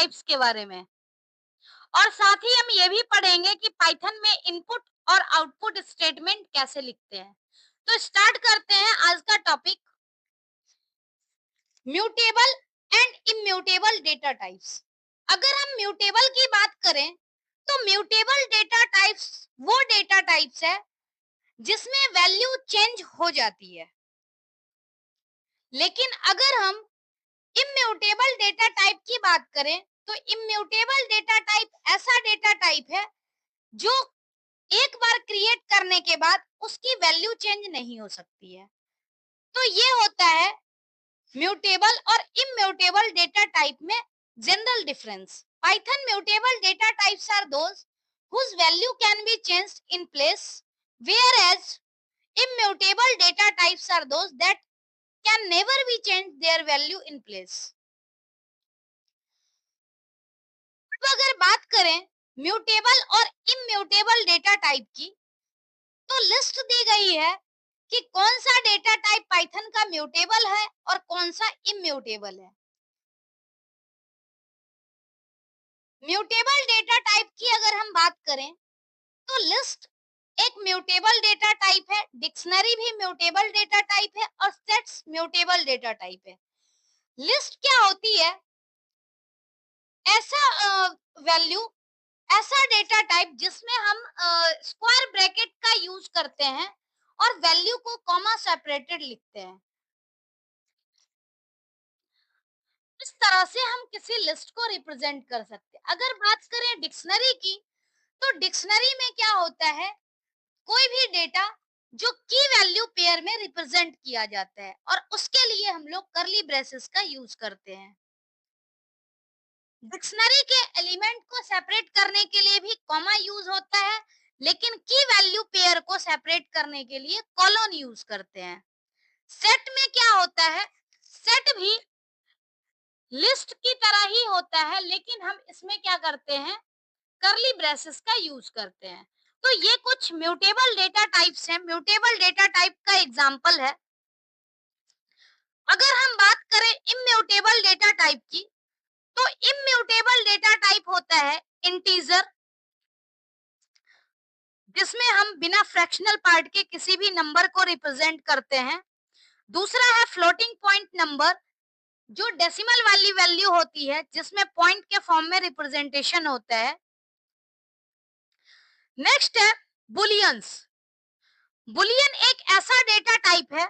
Types के बारे में, और साथ ही हम ये भी पढ़ेंगे कि पाइथन में इनपुट और आउटपुट स्टेटमेंट कैसे लिखते हैं। तो स्टार्ट करते हैं आज का topic, mutable and immutable data types. अगर हम म्यूटेबल की बात करें तो म्यूटेबल डेटा टाइप्स वो डेटा टाइप्स है जिसमें वैल्यू चेंज हो जाती है। लेकिन अगर हम इम्यूटेबल डेटा टाइप की बात करें तो इम्यूटेबल डेटा टाइप ऐसा डेटा टाइप है जो एक बार क्रिएट करने के बाद उसकी वैल्यू चेंज नहीं हो सकती है। तो ये होता है म्यूटेबल और इम्यूटेबल डेटा टाइप में general difference. Python mutable data types are those whose value can be changed in place, whereas immutable data types are those that can never be changed their value in place. अब अगर बात करें mutable और immutable data type की, तो list दी गई है कि कौन सा डेटा टाइप पाइथन का म्यूटेबल है और कौन सा इम्यूटेबल है। म्यूटेबल डेटा टाइप की अगर हम बात करें तो लिस्ट एक म्यूटेबल डेटा टाइप है, डिक्शनरी भी म्यूटेबल डेटा टाइप है और सेट्स म्यूटेबल डेटा टाइप है। लिस्ट क्या होती है? ऐसा वैल्यू, ऐसा डेटा टाइप जिसमें हम स्क्वायर ब्रैकेट का यूज करते हैं और वैल्यू को कॉमा सेपरेटेड लिखते हैं। इस तरह से हम किसी लिस्ट को रिप्रेजेंट कर सकते हैं। अगर बात करें डिक्शनरी की, तो डिक्शनरी में क्या होता है, कोई भी डेटा जो की वैल्यू पेयर में रिप्रेजेंट किया जाता है और उसके लिए हम लोग करली ब्रेसेस का यूज करते हैं। डिक्शनरी के एलिमेंट को सेपरेट करने के लिए भी कॉमा यूज होता है, लेकिन की वैल्यू पेयर को सेपरेट करने के लिए कॉलन यूज करते हैं। सेट में क्या होता है, सेट भी लिस्ट की तरह ही होता है, लेकिन हम इसमें क्या करते हैं, करली ब्रेसेस का यूज करते हैं। तो ये कुछ म्यूटेबल डेटा टाइप्स हैं। म्यूटेबल डेटा टाइप का एग्जांपल है। अगर हम बात करें इम्यूटेबल डेटा टाइप की, तो इम्यूटेबल डेटा टाइप होता है इंटीजर, जिसमें हम बिना फ्रैक्शनल पार्ट के किसी भी नंबर को रिप्रेजेंट करते हैं। दूसरा है फ्लोटिंग पॉइंट नंबर, जो डेसिमल वाली वैल्यू होती है जिसमें पॉइंट के फॉर्म में रिप्रेजेंटेशन होता है। नेक्स्ट है बुलियंस। बुलियन एक ऐसा डेटा टाइप है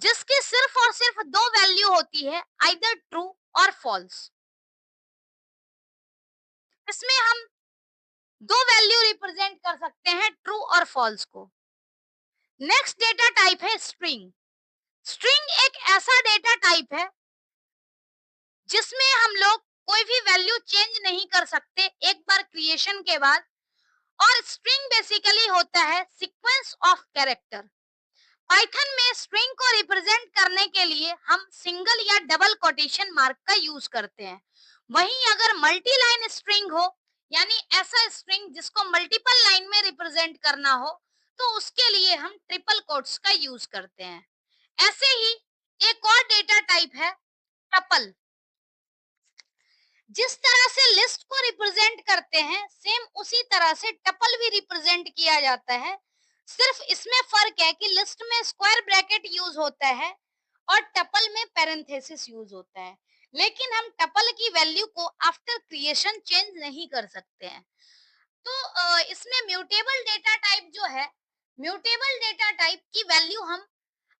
जिसकी सिर्फ और सिर्फ दो वैल्यू होती है, आइदर ट्रू और फॉल्स। इसमें हम दो वैल्यू रिप्रेजेंट कर सकते हैं, ट्रू और फॉल्स को। नेक्स्ट डेटा टाइप है स्ट्रिंग। स्ट्रिंग एक ऐसा डेटा टाइप है जिसमें हम लोग कोई भी वैल्यू चेंज नहीं कर सकते एक बार क्रिएशन के बाद, और स्ट्रिंग बेसिकली होता है सीक्वेंस ऑफ कैरेक्टर। पाइथन में स्ट्रिंग को रिप्रेजेंट करने के लिए हम सिंगल या डबल कोटेशन मार्क का यूज करते हैं। वहीं अगर मल्टी लाइन स्ट्रिंग हो, यानी ऐसा स्ट्रिंग जिसको मल्टीपल लाइन में रिप्रेजेंट करना हो, तो उसके लिए हम ट्रिपल कोट्स का यूज करते हैं। ऐसे ही एक और डेटा टाइप है टपल। जिस तरह से लिस्ट को रिप्रेजेंट करते हैं, सेम उसी तरह से टपल भी रिप्रेजेंट किया जाता है। सिर्फ इसमें फर्क है कि लिस्ट में स्क्वायर ब्रैकेट यूज होता है और टपल में पैरेंथेसिस यूज होता है। लेकिन हम टपल की वैल्यू को आफ्टर क्रिएशन चेंज नहीं कर सकते हैं। तो इसमें म्यूटेबल डेटा टाइप जो है, म्यूटेबल डेटा टाइप की वैल्यू हम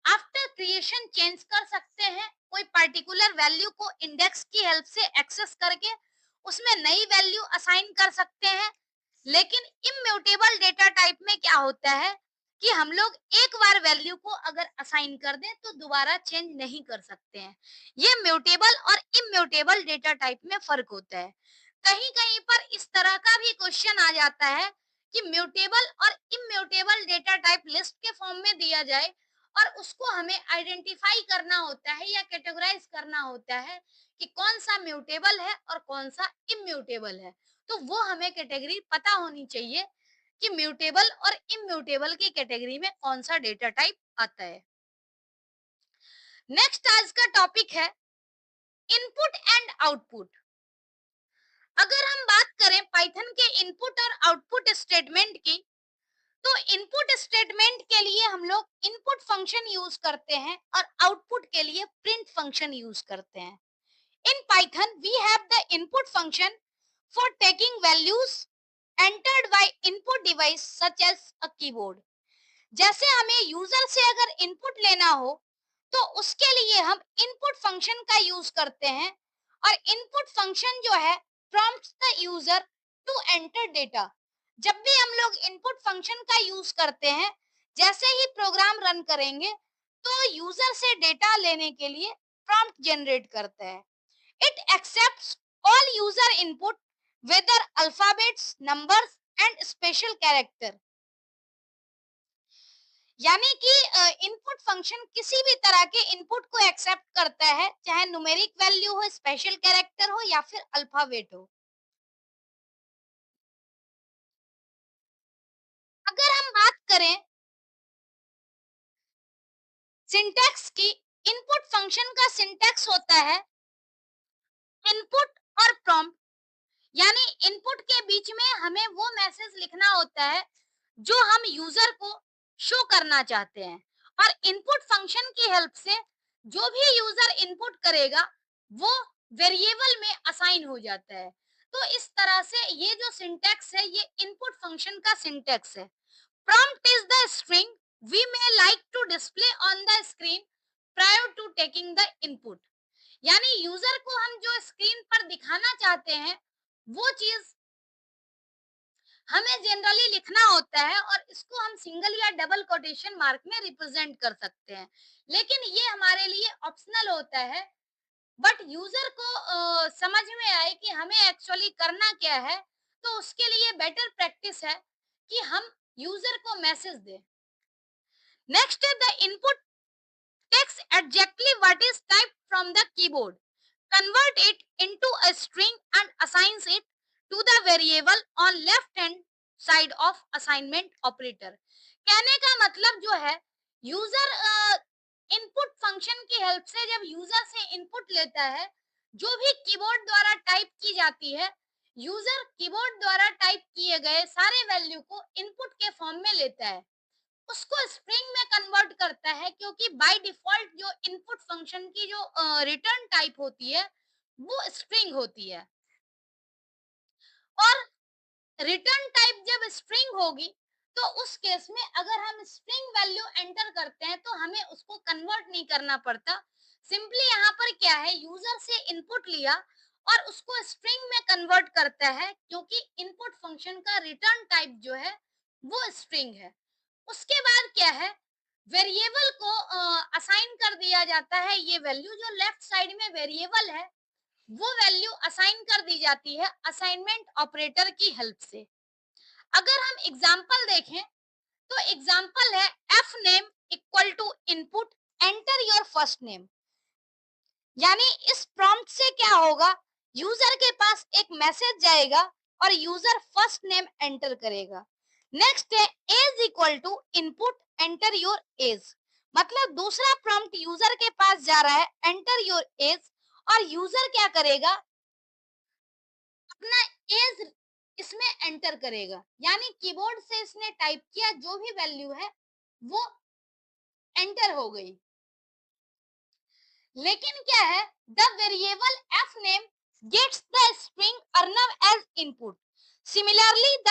आफ्टर क्रिएशन चेंज कर सकते हैं। कोई पर्टिकुलर वैल्यू को इंडेक्स की हेल्प से एक्सेस करके उसमें नई वैल्यू असाइन कर सकते हैं। लेकिन इम्यूटेबल डेटा टाइप में क्या होता है कि हम लोग एक बार वैल्यू को अगर असाइन कर दें तो दोबारा चेंज नहीं कर सकते हैं। ये म्यूटेबल और इम्यूटेबल डेटा टाइप में फर्क होता है। कहीं कहीं पर इस तरह का भी क्वेश्चन आ जाता है कि म्यूटेबल और इम्यूटेबल डेटा टाइप लिस्ट के फॉर्म में दिया जाए और उसको हमें आइडेंटिफाई करना होता है या कैटेगराइज करना होता है कि कौन सा म्यूटेबल है और कौन सा इम्यूटेबल है। तो वो हमें कैटेगरी पता होनी चाहिए कि म्यूटेबल और इम्यूटेबल की कैटेगरी में कौन सा डेटा टाइप आता है। नेक्स्ट आज का टॉपिक है इनपुट एंड आउटपुट। पाइथन के इनपुट और आउटपुट स्टेटमेंट की, तो इनपुट स्टेटमेंट के लिए हम लोग इनपुट फंक्शन यूज करते हैं और आउटपुट के लिए प्रिंट फंक्शन यूज करते हैं. In Python, we have the input function for taking values entered by input device such as a keyboard. जैसे हमें यूजर से अगर इनपुट लेना हो तो उसके लिए हम इनपुट फंक्शन का यूज करते हैं और इनपुट फंक्शन जो है prompts the user to enter data. जब भी हम लोग इनपुट फंक्शन का यूज करते हैं, जैसे ही प्रोग्राम रन करेंगे तो यूजर से डेटा लेने के लिए प्रॉम्प्ट जनरेट करता है. It accepts all user input, whether alphabets, numbers and special character. यानी कि इनपुट फंक्शन किसी भी तरह के इनपुट को एक्सेप्ट करता है, चाहे न्यूमेरिक वैल्यू हो, स्पेशल कैरेक्टर हो या फिर अल्फाबेट हो. अगर हम बात करें सिंटैक्स की, इनपुट फंक्शन का सिंटैक्स होता है इनपुट और प्रॉम्प्ट. यानी इनपुट के बीच में हमें वो मैसेज लिखना होता है जो हम यूजर को शो करना चाहते हैं, और इनपुट फंक्शन की हेल्प से जो भी यूजर इनपुट करेगा वो वेरिएबल में असाइन हो जाता है. तो इस तरह से ये जो सिंटैक्स है ये इनपुट फंक्शन का सिंटैक्स है. Prompt is the string we may like to display on the screen prior to taking the input. यानी यूजर को हम जो स्क्रीन पर दिखाना चाहते हैं वो चीज हमें जनरली लिखना होता है और इसको हम सिंगल या डबल कोटेशन मार्क में रिप्रेजेंट कर सकते हैं, लेकिन ये हमारे लिए ऑप्शनल होता है. बट यूजर को समझ में आए कि हमें एक्चुअली करना क्या है, तो उसके लिए बेटर प्रैक्टिस है कि हम यूजर को मैसेज दें. नेक्स्ट है the input takes exactly what is typed from the keyboard, convert it into a string and assigns it to the variable on left hand side of assignment operator. कहने का मतलब जो है user input function की help से जब user से input लेता है, जो भी कीबोर्ड द्वारा टाइप की जाती है, यूजर कीबोर्ड द्वारा टाइप किए गए सारे वैल्यू को इनपुट के फॉर्म में लेता है, उसको स्ट्रिंग में कन्वर्ट करता है, क्योंकि बाय डिफॉल्ट जो इनपुट फंक्शन की जो रिटर्न टाइप होती है वो स्ट्रिंग होती है. और रिटर्न टाइप जब स्ट्रिंग होगी तो उस केस में अगर हम स्ट्रिंग वैल्यू एंटर करते हैं तो हमें उसको कन्वर्ट नहीं करना पड़ता. सिंपली यहाँ पर क्या है, यूजर से इनपुट लिया और उसको स्ट्रिंग में कन्वर्ट करता है, क्योंकि इनपुट फंक्शन का रिटर्न टाइप जो है वो स्ट्रिंग है. उसके बाद क्या है, वेरिएबल को असाइन कर दिया जाता है. ये वैल्यू जो लेफ्ट साइड में वेरिएबल है वो वैल्यू असाइन कर दी जाती है असाइनमेंट ऑपरेटर की हेल्प से. अगर हम एग्जांपल देखें तो एग्जांपल है f name equal to input enter your first name. यानी इस प्रॉम्प्ट से क्या होगा, यूजर के पास एक मैसेज जाएगा और यूजर फर्स्ट नेम एंटर करेगा. नेक्स्ट है age equal to input enter your age. मतलब दूसरा प्रॉम्प्ट यूजर के पास जा रहा है एंटर योर एज, और यूजर क्या करेगा, अपना एज इसमें एंटर करेगा. यानी कीबोर्ड से इसने टाइप किया, जो भी वैल्यू है वो एंटर हो गई. लेकिन क्या है, the variable f name gets the string Arnav as input. Similarly the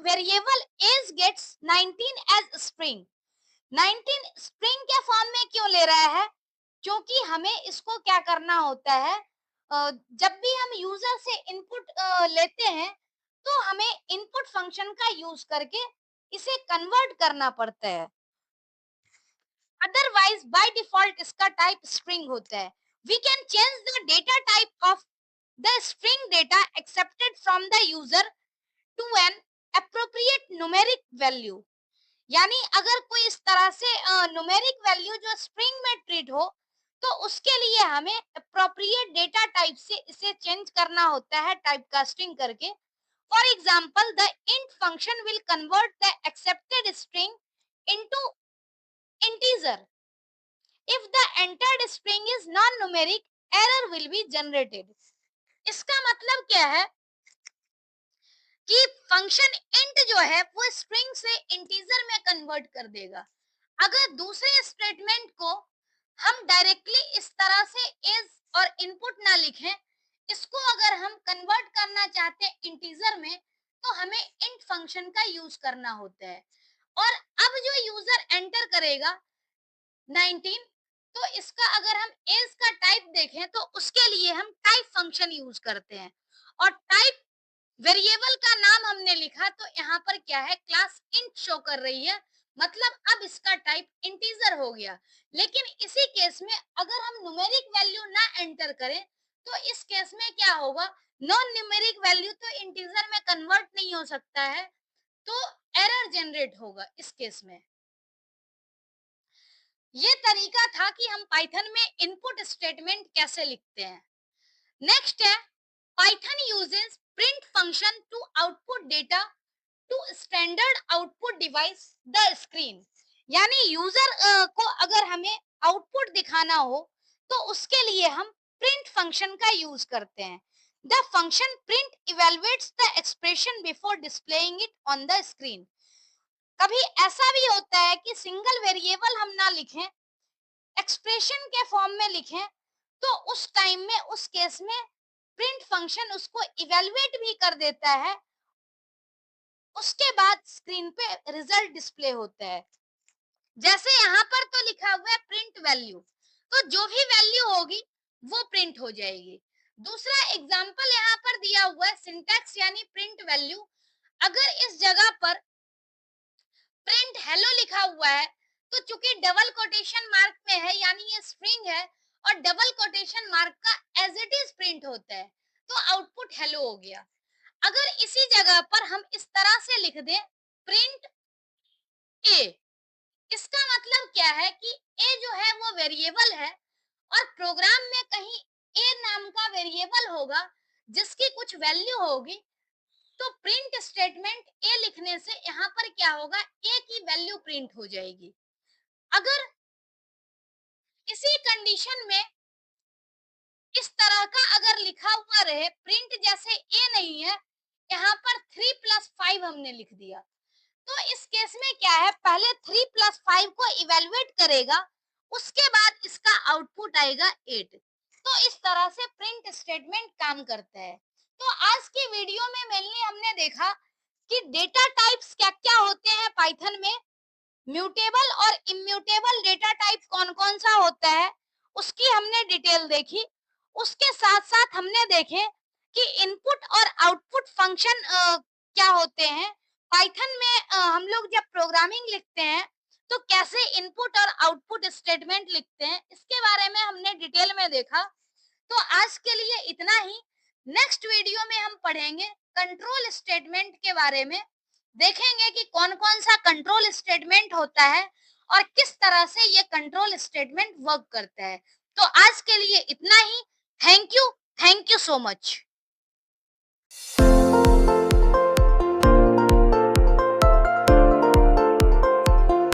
variable age gets 19 as string. 19 string के फॉर्म में क्यों ले रहा है, क्योंकि हमें इसको क्या करना होता है, जब भी हम यूजर से इनपुट लेते हैं तो हमें इनपुट फंक्शन का यूज करके इसे कन्वर्ट करना पड़ता है. अदरवाइज बाय डिफॉल्ट इसका टाइप स्ट्रिंग होता है. We can change the data type of the string data accepted from the user to an appropriate numeric value. यानी अगर कोई इस तरह से न्यूमेरिक वैल्यू जो स्ट्रिंग में ट्रीट हो तो उसके लिए हमें अप्रोप्रिएट डेटा टाइप से इसे चेंज करना होता है टाइप कास्टिंग करके. For example the int function will convert the accepted string into integer. If the entered string is non numeric, error will be generated. इसका मतलब क्या है, कि फंक्शन इंट जो है वो स्ट्रिंग से इंटीजर में कन्वर्ट कर देगा। अगर दूसरे स्टेटमेंट को हम डायरेक्टली इस तरह से एज और इनपुट ना लिखें, इसको अगर हम कन्वर्ट करना चाहते हैं इंटीजर में, तो हमें इंट फंक्शन का यूज करना होता है। और अब जो यूजर एंटर करेगा 19, तो इसका अगर हम एज का टाइप देखें तो उसके लिए हम टाइप फंक्शन यूज करते हैं। और टाइप वेरिएबल का नाम हमने लिखा, तो यहाँ पर क्या है, क्लास इंट शो कर रही है, मतलब अब इसका टाइप इंटीजर हो गया। लेकिन इसी केस में अगर हम न्यूमेरिक वैल्यू ना एंटर करें, तो इस केस में क्या होगा, नॉन न्यूमेरिक वैल्यू तो इंटीजर में कन्वर्ट नहीं हो सकता है, तो एरर जनरेट होगा इस केस में। ये तरीका था कि हम पाइथन में इनपुट स्टेटमेंट कैसे लिखते हैं। नेक्स्ट है, Python uses print function to output data to standard output device the screen. यानी यूजर को अगर हमें आउटपुट दिखाना हो, तो उसके लिए हम प्रिंट फंक्शन का यूज करते हैं। The function print evaluates the expression before displaying it on the screen. कभी ऐसा भी होता है कि सिंगल वेरिएबल हम ना लिखें, एक्सप्रेशन के फॉर्म में लिखें, तो उस टाइम में, उस केस में प्रिंट फंक्शन उसको इवेलुएट भी कर देता है, उसके बाद स्क्रीन पे रिजल्ट डिस्प्ले होता है। जैसे यहाँ पर तो लिखा हुआ है प्रिंट वैल्यू, तो जो भी वैल्यू होगी वो प्रिंट हो जाएगी। दूसरा एग्जांपल यहाँ पर दिया हुआ है सिंटैक्स यानी प्रिंट वैल्यू। अगर इस जगह पर प्रिंट हेलो लिखा हुआ है, तो चूंकि डबल कोटेशन मार्क में है यानी ये स्ट्रिंग है, और डबल कोटेशन मार्क का एज इट इज प्रिंट होता है, तो आउटपुट हेलो हो गया। अगर इसी जगह पर हम इस तरह से लिख दें प्रिंट ए, इसका मतलब क्या है कि ए जो है वो वेरिएबल है, और प्रोग्राम में कहीं ए नाम का वेरिएबल होगा जिसकी कुछ वैल्यू होगी, तो प्रिंट स्टेटमेंट ए लिखने से यहाँ पर क्या होगा, ए की वैल्यू प्रिंट हो जाएगी। अगर इसी कंडीशन में इस तरह का अगर लिखा हुआ रहे, प्रिंट जैसे ए नहीं है, यहाँ पर 3+5 हमने लिख दिया, तो इस केस में क्या है, पहले 3+5 को इवेलुएट करेगा, उसके बाद इसका आउटपुट आएगा 8। तो इस तरह से प्रिंट स्टेटमेंट काम करता है। तो आज की वीडियो में मेनली हमने देखा कि डेटा टाइप्स क्या क्या होते हैं पाइथन में, म्यूटेबल और इम्यूटेबल डेटा टाइप कौन कौन सा होता है, उसकी हमने डिटेल देखी। उसके साथ साथ हमने देखे कि इनपुट और आउटपुट फंक्शन क्या होते हैं। पाइथन में हम लोग जब प्रोग्रामिंग लिखते हैं, तो कैसे इनपुट और आउटपुट स्टेटमेंट लिखते हैं, इसके बारे में हमने डिटेल में देखा। तो आज के लिए इतना ही। नेक्स्ट वीडियो में हम पढ़ेंगे कंट्रोल स्टेटमेंट के बारे में, देखेंगे कि कौन कौन सा कंट्रोल स्टेटमेंट होता है और किस तरह से ये कंट्रोल स्टेटमेंट वर्क करता है। तो आज के लिए इतना ही। Thank you so much.